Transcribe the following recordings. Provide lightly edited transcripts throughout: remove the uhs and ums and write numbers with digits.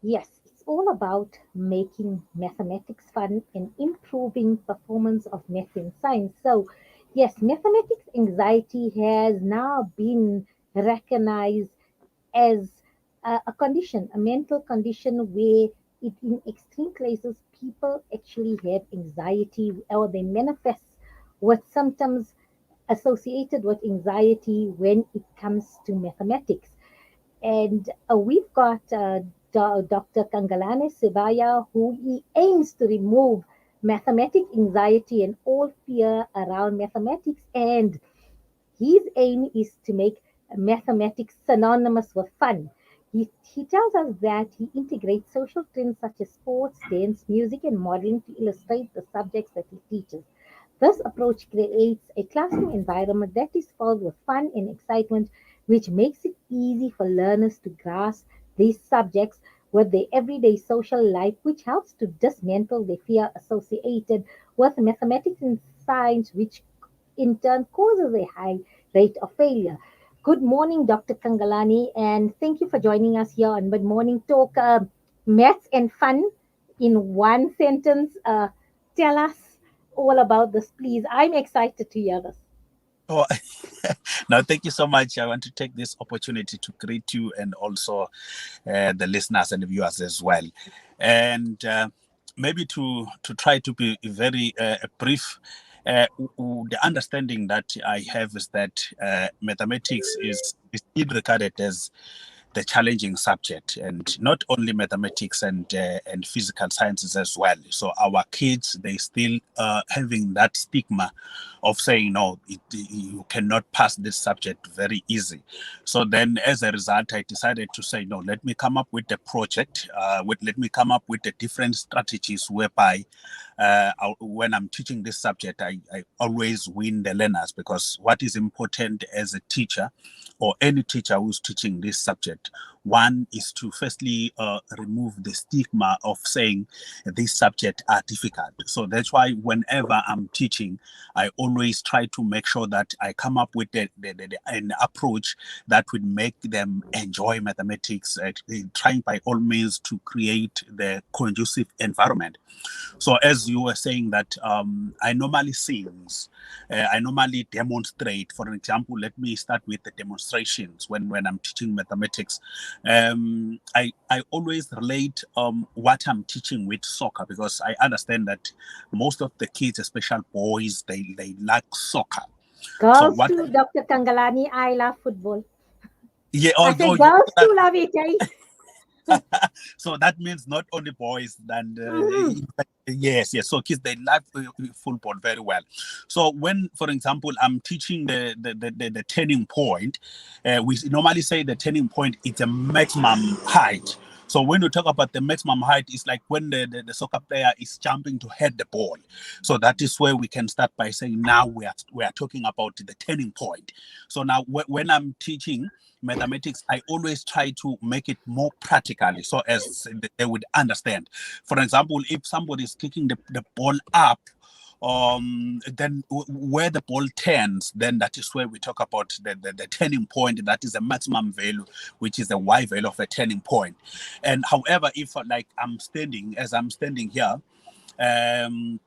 Yes, it's all about making mathematics fun and improving performance of math and science. So, yes, mathematics anxiety has now been recognized as a condition, a mental condition where in extreme cases people actually have anxiety or they manifest with symptoms associated with anxiety when it comes to mathematics. And we've got Dr. Khangelani Sibiya, who he aims to remove mathematic anxiety and all fear around mathematics. And his aim is to make mathematics synonymous with fun. He tells us that he integrates social trends such as sports, dance, music, and modeling to illustrate the subjects that he teaches. This approach creates a classroom environment that is filled with fun and excitement, which makes it easy for learners to grasp these subjects with their everyday social life, which helps to dismantle the fear associated with mathematics and science, which in turn causes a high rate of failure. Good morning, Dr. Kangalani, and thank you for joining us here on Mid Morning Talk. Maths and fun in one sentence. Tell us all about this, please. I'm excited to hear this. Oh, no, thank you so much. I want to take this opportunity to greet you and also the listeners and the viewers as well. And maybe to try to be very brief, the understanding that I have is that mathematics is still regarded as the challenging subject, and not only mathematics and physical sciences as well. So our kids, they still having that stigma of saying no, you cannot pass this subject very easy. So then, as a result, I decided to say no. Let me come up with a project. Let me come up with the different strategies whereby when I'm teaching this subject, I always win the learners, because what is important as a teacher or any teacher who's teaching this subject, one is to firstly remove the stigma of saying these subjects are difficult. So that's why whenever I'm teaching, I always try to make sure that I come up with an approach that would make them enjoy mathematics, trying by all means to create the conducive environment. So as you were saying that I normally sings, I normally demonstrate. For example, let me start with the demonstrations when I'm teaching mathematics. I always relate what I'm teaching with soccer, because I understand that most of the kids, especially boys, they like soccer. So Girls what? too, Dr. Kangalani, I love football. Yeah. I Oh, say you girls too love it, eh? so that means not only boys and Mhm. yes, yes. So kids, they love football very well. So when, for example, I'm teaching the turning point, we normally say the turning point is a maximum height. So when we talk about the maximum height, it's like when the soccer player is jumping to head the ball. So that is where we can start by saying now we are talking about the turning point. So now when I'm teaching mathematics, I always try to make it more practically so as they would understand. For example, if somebody is kicking the ball up, then where the ball turns, then that is where we talk about the turning point. That is the maximum value, which is the y value of a turning point. And however, if like as I'm standing here, um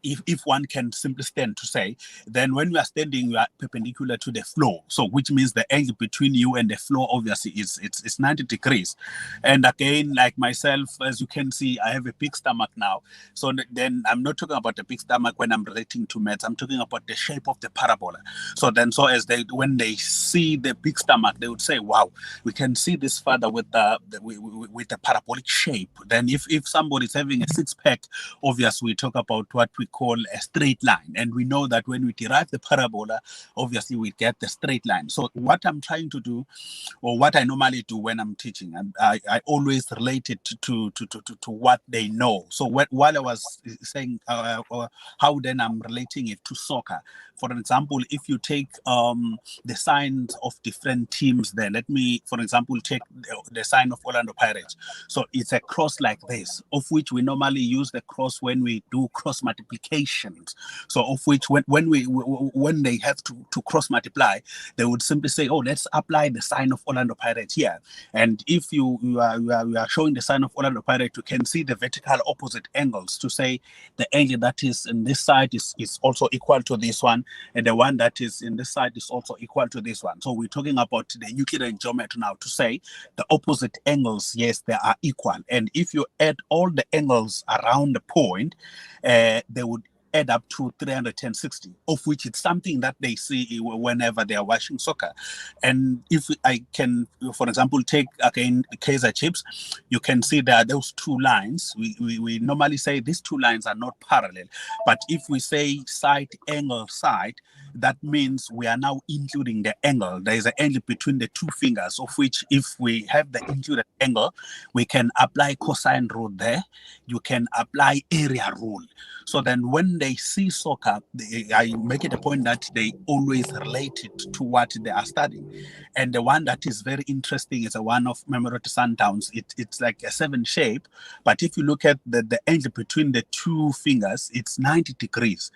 if one can simply stand to say, then when you are standing, you are perpendicular to the floor. So which means the angle between you and the floor obviously it's 90 degrees. And again, like myself, as you can see, I have a big stomach now. So then I'm not talking about the big stomach when I'm relating to maths. I'm talking about the shape of the parabola. So then, so as they when they see the big stomach, they would say, "Wow, we can see this further with with the parabolic shape." Then, if somebody is having a six pack, obviously we talk about what we call a straight line, and we know that when we derive the parabola, obviously we get the straight line. So what I'm trying to do, or what I normally do when I'm teaching, and I always relate it to what they know. So while I was saying how then I'm relating it to soccer. For example, if you take the signs of different teams there, let me, for example, take the sign of Orlando Pirates. So it's a cross like this, of which we normally use the cross when we do cross multiplication multiplications. So of which when they have to cross multiply, they would simply say, oh, let's apply the sign of Orlando Pirates here. And if you are showing the sign of Orlando Pirates, you can see the vertical opposite angles to say the angle that is in this side is also equal to this one, and the one that is in this side is also equal to this one. So we're talking about the Euclidean geometry now to say the opposite angles, yes, they are equal. And if you add all the angles around the point, they would add up to 360, of which it's something that they see whenever they are watching soccer. And if I can, for example, take again Kaiser Chiefs, you can see there are those two lines. We normally say these two lines are not parallel, but if we say side angle side, that means we are now including the angle. There is an angle between the two fingers, of which if we have the included angle, we can apply cosine rule there. You can apply area rule. So then when they see soccer, I make it a point that they always relate it to what they are studying. And the one that is very interesting is the one of Mamelodi Sundowns. It's like a 7 shape, but if you look at the angle between the two fingers, it's 90 degrees.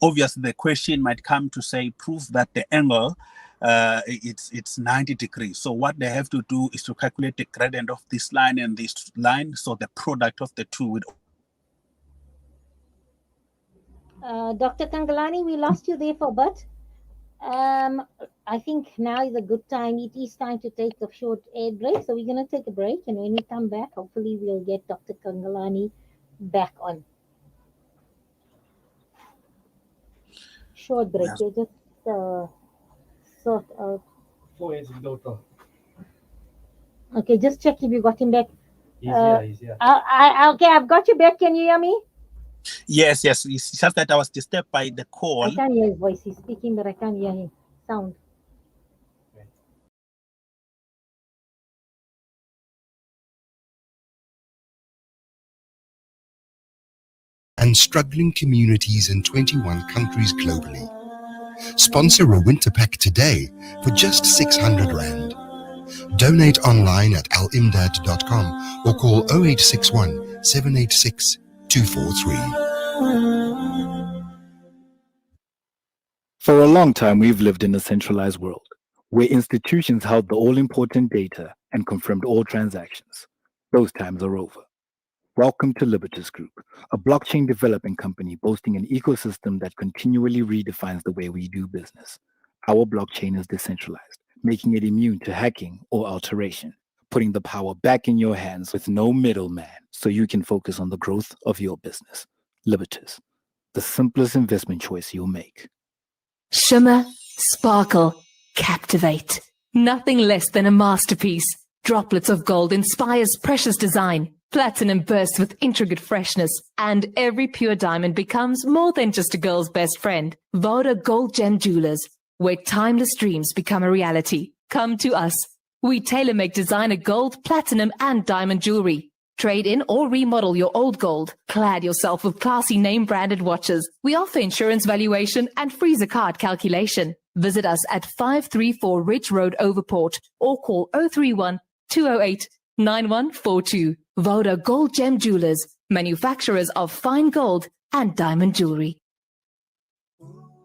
Obviously, the question might come to say, prove that the angle it's 90 degrees. So what they have to do is to calculate the gradient of this line and this line. So the product of the two would. Dr. Khangelani, we lost you there for a bit. I think now is a good time. It is time to take a short ad break. So we're going to take a break. And when we come back, hopefully we'll get Dr. Khangelani back on. Short break. Yes. We'll just sort out. Okay, just check if you got him back. He's here. Okay, I've got you back. Can you hear me? Yes. It's just that I was disturbed by the call. I can't hear his voice. He's speaking, but I can't hear him. Sound. And struggling communities in 21 countries globally. Sponsor a winter pack today for just 600 Rand. Donate online at alimdad.com or call 0861 786 243. For a long time, we've lived in a centralized world where institutions held the all-important data and confirmed all transactions. Those times are over. Welcome to Libertas Group, a blockchain development company boasting an ecosystem that continually redefines the way we do business. Our blockchain is decentralized, making it immune to hacking or alteration, putting the power back in your hands with no middleman so you can focus on the growth of your business. Libertas, the simplest investment choice you'll make. Shimmer, sparkle, captivate. Nothing less than a masterpiece. Droplets of gold inspires precious design. Platinum bursts with intricate freshness, and every pure diamond becomes more than just a girl's best friend. Voda Gold Gem Jewelers, where timeless dreams become a reality. Come to us. We tailor-make designer gold, platinum, and diamond jewelry. Trade in or remodel your old gold. Clad yourself with classy name-branded watches. We offer insurance valuation and freezer card calculation. Visit us at 534 Ridge Road, Overport, or call 031 208 9142. Voda Gold Gem Jewelers, manufacturers of fine gold and diamond jewelry.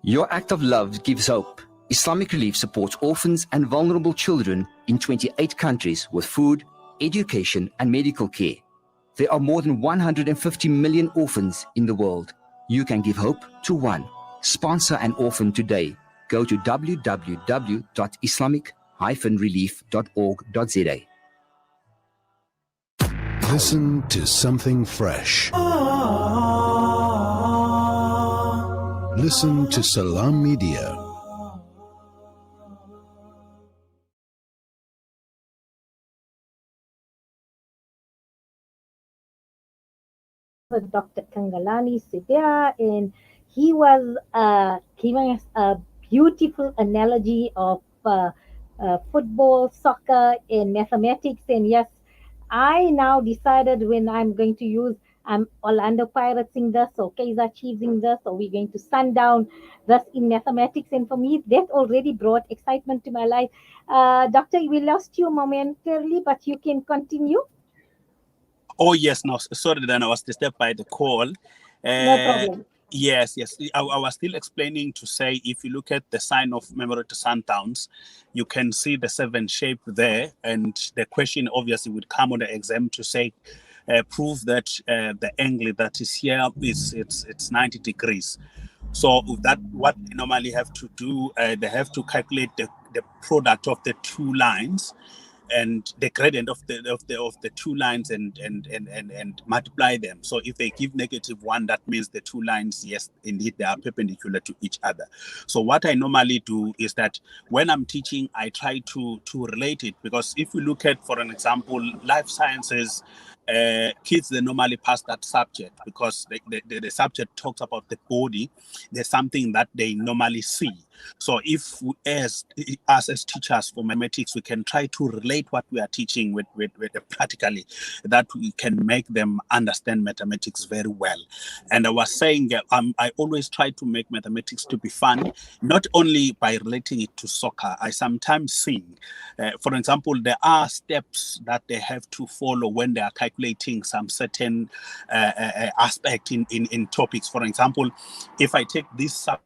Your act of love gives hope. Islamic Relief supports orphans and vulnerable children in 28 countries with food, education, and medical care. There are more than 150 million orphans in the world. You can give hope to one. Sponsor an orphan today. Go to www.islamic-relief.org.za. Listen to something fresh. Listen to Salam Media. Dr. Khangelani Sibiya, and he was giving us a beautiful analogy of football, soccer, and mathematics. And yes, I now decided when I'm going to use Orlando Pirates in this, or Kaiser Chiefs in this, or we're going to Sundown this in mathematics. And for me, that already brought excitement to my life. Doctor, we lost you momentarily, but you can continue. Oh, yes. No, sorry, then I was disturbed by the call. No problem. Yes. I was still explaining to say, if you look at the sign of Memory to Sundowns, you can see the 7 shape there. And the question obviously would come on the exam to say, prove that the angle that is here it's 90 degrees. So that what they normally have to do, they have to calculate the product of the two lines and the gradient of the two lines and multiply them. So if they give -1, that means the two lines, yes, indeed they are perpendicular to each other. So what I normally do is that when I'm teaching, I try to relate it, because if you look at, for an example, life sciences, kids, they normally pass that subject because the subject talks about the body. There's something that they normally see. So if we, as teachers for mathematics, we can try to relate what we are teaching with practically, that we can make them understand mathematics very well. And I was saying, I always try to make mathematics to be fun, not only by relating it to soccer. I sometimes sing. For example, there are steps that they have to follow when they are calculating some certain aspect in topics. For example, if I take this subject,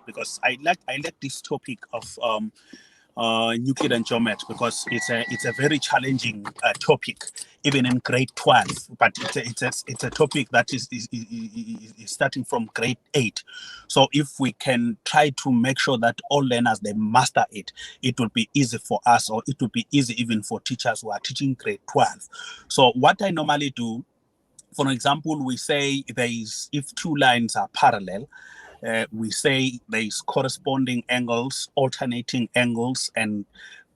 because I like this topic of Euclid and geometry, because it's a very challenging topic, even in grade 12. But it's a topic that is starting from grade 8. So if we can try to make sure that all learners, they master it, it will be easy for us, or it will be easy even for teachers who are teaching grade 12. So what I normally do, for example, we say if two lines are parallel, we say there's corresponding angles, alternating angles, and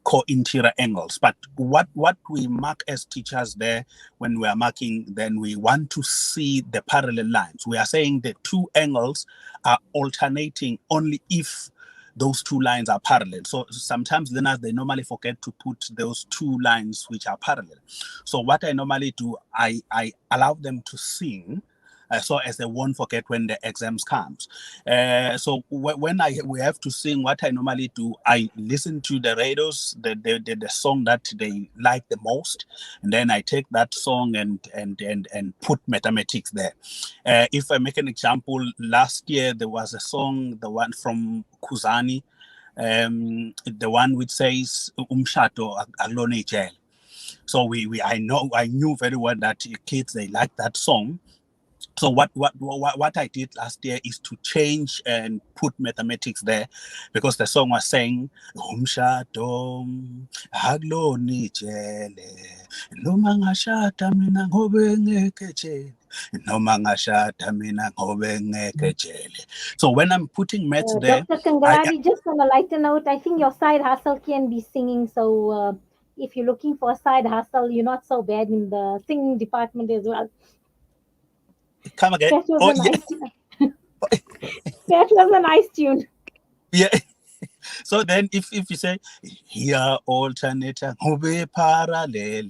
co-interior angles. But what we mark as teachers there, when we are marking, then we want to see the parallel lines. We are saying the two angles are alternating only if those two lines are parallel. So sometimes learners, they normally forget to put those two lines which are parallel. So what I normally do, I allow them to sing, so as they won't forget when the exams comes. So when we have to sing, what I normally do, I listen to the radios, the song that they like the most, and then I take that song and put mathematics there. If I make an example, last year there was a song, the one from Kuzani, the one which says Umshato Aglone Jail. So I knew very well that kids, they like that song. So what I did last year is to change and put mathematics there, because the song was saying umshado agloni jele noma ngashada mina ngobe ngeke jele noma ngashada mina ngobe ngeke jele. So when I'm putting maths there, Dr. Khangelani, just on a lighter note, I think your side hustle can be singing. So if you're looking for a side hustle, you're not so bad in the singing department as well. come again. That was Oh, a nice, that was a nice tune. yeah. So then if you say here alternator ngobe parallel,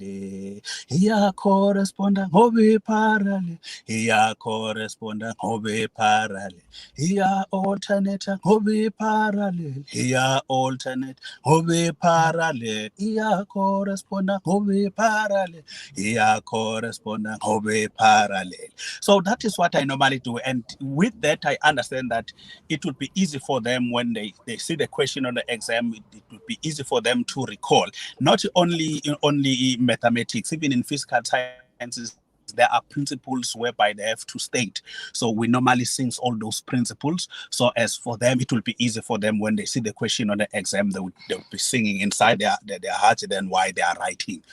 here correspondent ngobe parallel, here correspondent ngobe parallel, here alternator ngobe parallel, here alternate ngobe parallel, here correspondent ngobe parallel, here correspondent ngobe parallel. So that is what I normally do, and with that I understand that it would be easy for them when they see the question on the exam. It would be easy for them to recall, not only mathematics, even in physical sciences there are principles whereby they have to state. So we normally sing all those principles, so as for them it will be easy for them when they see the question on the exam. They would be singing inside their hearts then why they are writing.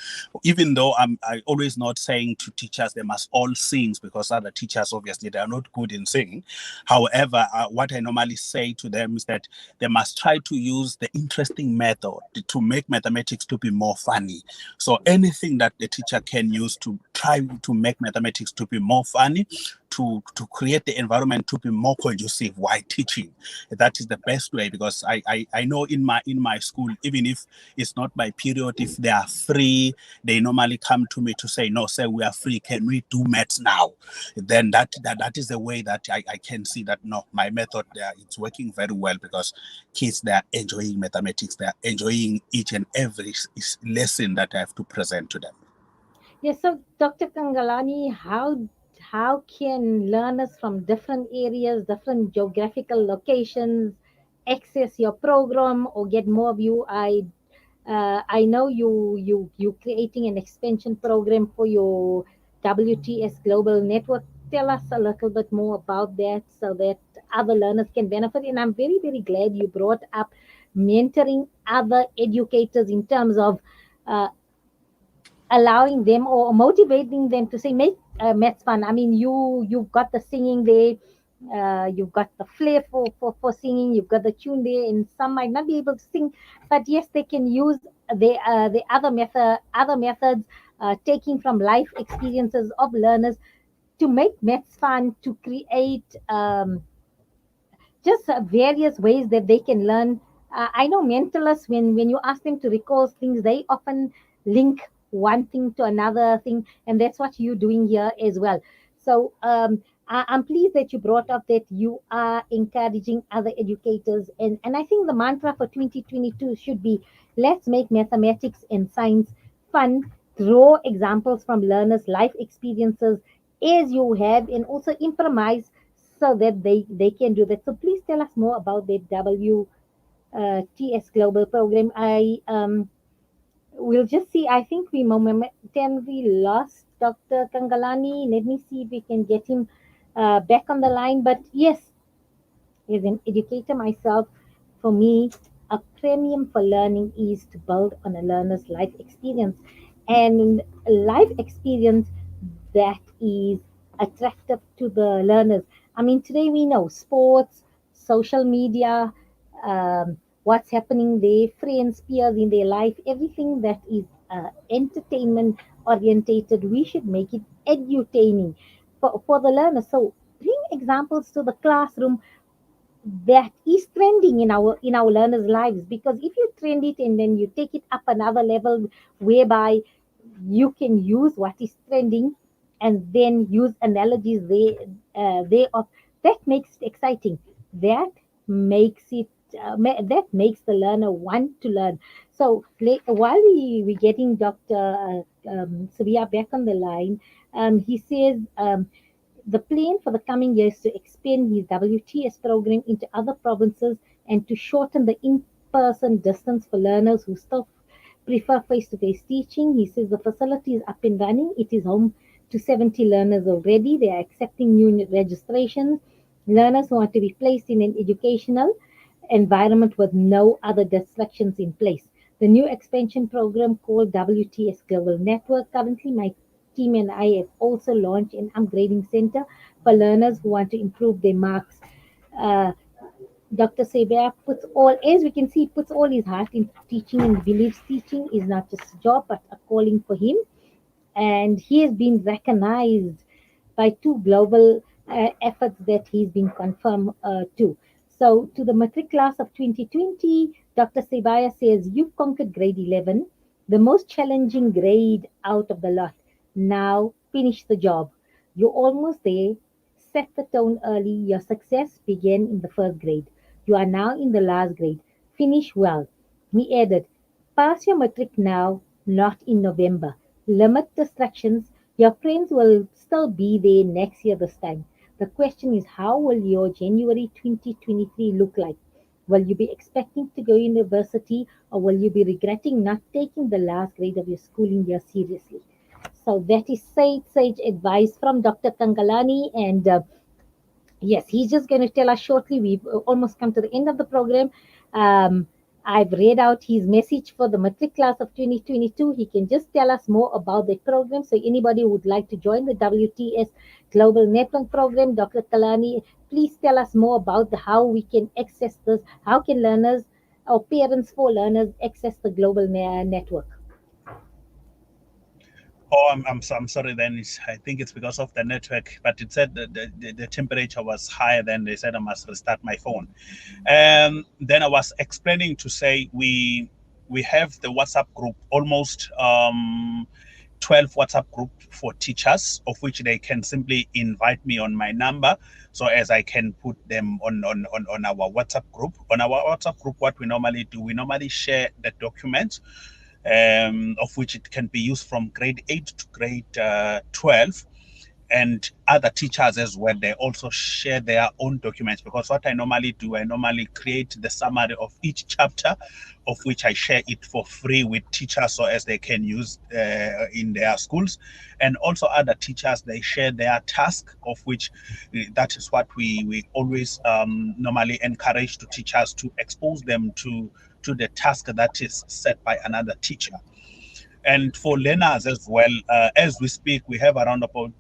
Even though I always not saying to teachers they must all sing, because other teachers obviously they are not good in singing. However, what I normally say to them is that they must try to use the interesting method to make mathematics to be more funny. So anything that the teacher can use to try to make mathematics to be more funny, to create the environment to be more conducive while teaching. That is the best way, because I know in my school, even if it's not my period, if they are free, they normally come to me to say, no, sir, we are free. Can we do maths now? Then that is the way that I can see that, no, my method there, it's working very well, because kids, they are enjoying mathematics. They are enjoying each and every lesson that I have to present to them. Yes, so Dr. Khangelani, how can learners from different areas, different geographical locations access your program or get more view. I know you creating an expansion program for your WTS Global Network. Tell us a little bit more about that so that other learners can benefit. And I'm very, very glad you brought up mentoring other educators in terms of uh, allowing them or motivating them to say make maths fun. I mean, you've got the singing there, you've got the flair for singing, you've got the tune there, and some might not be able to sing, but yes, they can use the other methods, taking from life experiences of learners to make maths fun, to create just various ways that they can learn. I know mentalists, when you ask them to recall things, they often link one thing to another thing, and that's what you're doing here as well. So I'm pleased that you brought up that you are encouraging other educators, and I think the mantra for 2022 should be let's make mathematics and science fun. Draw examples from learners' life experiences as you have, and also improvise so that they can do that. So please tell us more about the WTS Global Program. I will just see. I think we momentarily lost Dr. Khangelani. Let me see if we can get him back on the line. But yes, as an educator myself, for me, a premium for learning is to build on a learner's life experience. And life experience that is attractive to the learners. I mean, today we know sports, social media, what's happening there, friends, peers in their life, everything that is entertainment orientated, we should make it edutaining for the learner. So bring examples to the classroom that is trending in our learners' lives, because if you trend it and then you take it up another level whereby you can use what is trending and then use analogies thereof, that makes it exciting. That makes it that makes the learner want to learn. So while we getting Dr. Sibiya back on the line, he says the plan for the coming years to expand his WTS program into other provinces and to shorten the in-person distance for learners who still prefer face-to-face teaching. He says the facility is up and running. It is home to 70 learners already. They are accepting new registrations. Learners who want to be placed in an educational environment with no other distractions in place. The new expansion program called WTS Global Network. Currently, my team and I have also launched an upgrading center for learners who want to improve their marks. Uh, Dr. Sibiya puts all, as we can see, puts all his heart into teaching and believes teaching is not just a job but a calling for him. And he has been recognized by two global efforts that he's been confirmed to. So, to the matric class of 2020, Dr. Sibiya says, you've conquered grade 11, the most challenging grade out of the lot. Now, finish the job. You're almost there. Set the tone early. Your success began in the first grade. You are now in the last grade. Finish well. He added, pass your matric now, not in November. Limit distractions. Your friends will still be there next year this time. The question is, how will your January 2023 look like? Will you be expecting to go to university, or will you be regretting not taking the last grade of your schooling year seriously? So that is sage advice from Dr. Khangelani, and yes, he's just going to tell us shortly. We've almost come to the end of the program. Um, I've read out his message for the matric class of 2022. He can just tell us more about the program. So anybody who would like to join the WTS Global Network program, Dr. Kalani, please tell us more about how we can access this. How can learners or parents for learners access the global network? Oh, I'm sorry. Then I think it's because of the network. But it said that the temperature was higher. Then they said I must restart my phone. Then I was explaining to say we have the WhatsApp group, almost 12 WhatsApp group for teachers, of which they can simply invite me on my number, so as I can put them on our WhatsApp group. On our WhatsApp group, what we normally do, we normally share the documents, of which it can be used from grade 8 to grade 12. and other teachers as well. They also share their own documents, because what I normally do, I normally create the summary of each chapter, of which I share it for free with teachers so as they can use in their schools. And also other teachers, they share their task, of which that is what we always normally encourage to teachers, to expose them to the task that is set by another teacher. And for learners as well, as we speak, we have around about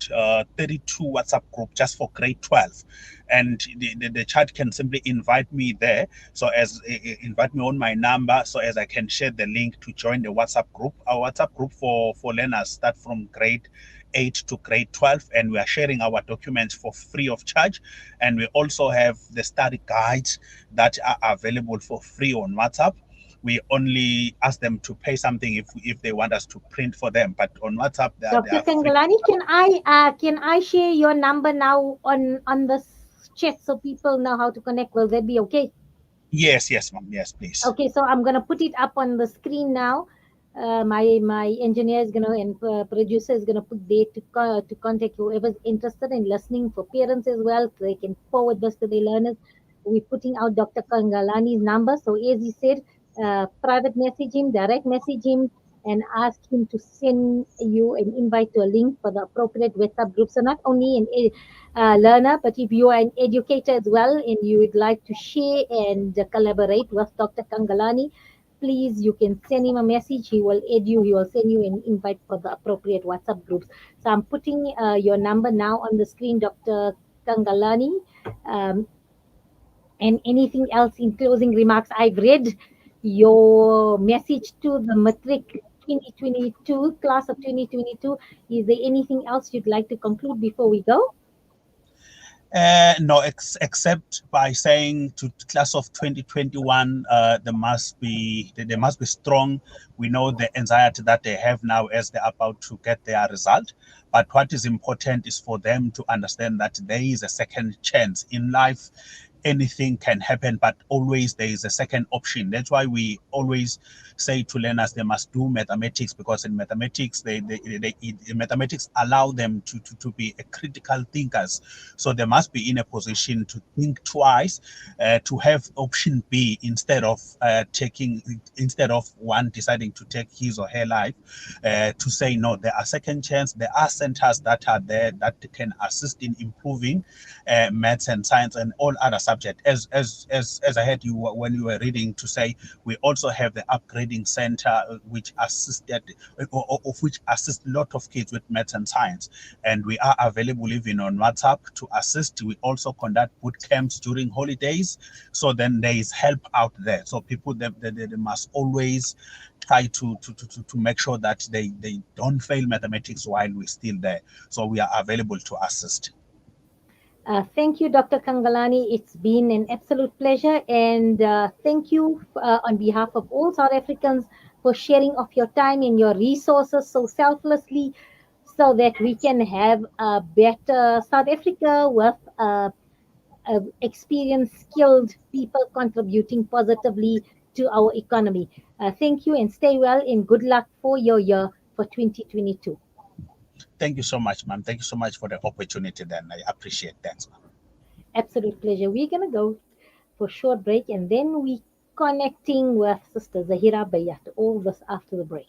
32 WhatsApp group just for grade 12. And the child can simply invite me there. So as invite me on my number, so as I can share the link to join the WhatsApp group. Our WhatsApp group for learners start from grade 8 to grade 12, and we are sharing our documents for free of charge. And we also have the study guides that are available for free on WhatsApp. We only ask them to pay something if they want us to print for them. But on WhatsApp, they Dr. are free. Khangelani, can I share your number now on the chat so people know how to connect? Will that be okay? Yes, ma'am. Yes, please. Okay, so I'm gonna put it up on the screen now. My engineer is gonna and producer is gonna put there to contact whoever's interested in listening. For parents as well, so they can forward this to their learners. We're putting out Dr. Kangalani's number. So as he said, private message him, direct message him, and ask him to send you an invite to a link for the appropriate WhatsApp group. So not only an learner, but if you are an educator as well and you would like to share and collaborate with Dr. Khangelani, please, you can send him a message. He will add you. He will send you an invite for the appropriate WhatsApp groups. So I'm putting your number now on the screen, Dr. Khangelani. Um, and anything else in closing remarks? I've read your message to the matric 2022 class of 2022. Is there anything else you'd like to conclude before we go? No, except by saying to class of 2021, they must be strong. We know the anxiety that they have now as they're about to get their result. But what is important is for them to understand that there is a second chance in life. Anything can happen, but always there is a second option. That's why we always say to learners they must do mathematics, because in mathematics mathematics allow them to be a critical thinkers. So they must be in a position to think twice, to have option B instead of one deciding to take his or her life, to say no. There are second chance. There are centers that are there that can assist in improving maths and science and all other subjects. As I heard you when you were reading, to say we also have the upgrading center which assisted of which assist a lot of kids with maths and science, and we are available even on WhatsApp to assist. We also conduct boot camps during holidays, so then there is help out there. So people they must always try to make sure that they don't fail mathematics while we're still there. So we are available to assist. Thank you, Dr. Khangelani. It's been an absolute pleasure. And thank you on behalf of all South Africans for sharing of your time and your resources so selflessly, so that we can have a better South Africa with experienced, skilled people contributing positively to our economy. Thank you and stay well and good luck for your year for 2022. Thank you so much, ma'am. Thank you so much for the opportunity. Then I appreciate that, ma'am. Absolute pleasure. We're going to go for a short break and then we connecting with Sister Zahira Bayat. All this after the break.